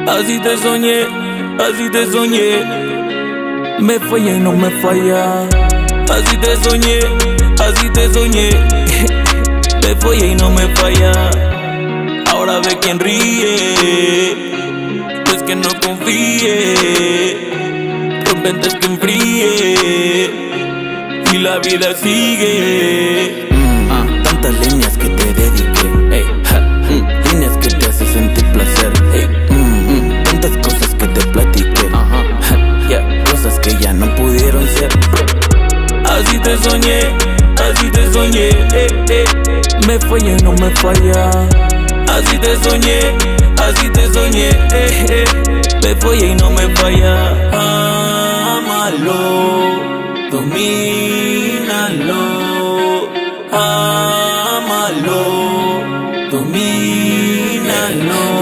Así te soñé, así te soñé. Me falla y no me falla. Así te soñé, así te soñé. Me falla y no me falla. Ahora ve quién ríe, pues que no confíe. Conventas que enfríe y la vida sigue. Tantas líneas que te dediqué, líneas que te hacen sentir placer, tantas cosas que te platiqué, cosas que ya no pudieron ser. Así te soñé, así te soñé. Me falla y no me falla. Así te soñé, así te soñé. Me falla y no me falla. Ámalo, domínalo. Ámalo, domínalo.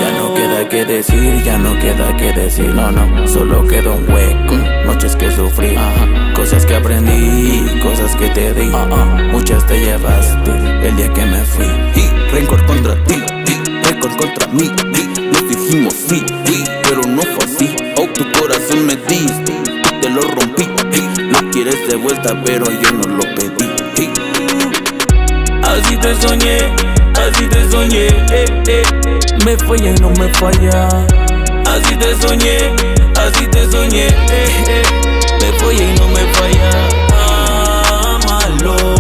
Ya no queda que decir, ya no queda que decir, no, solo queda un hueco. Noches que sufrí, cosas que aprendí, cosas que te di, muchas te llevaste el día que me fui. Y rencor contra ti, rencor contra mí, nos dijimos sí, pero no fue así. Tu corazón me diste, te lo rompí, lo quieres de vuelta pero yo no lo pedí. Así te soñé, así te soñé. Me falla y no me falla. Así te soñé, así te soñé. Me falla y no me falla. Ámalo.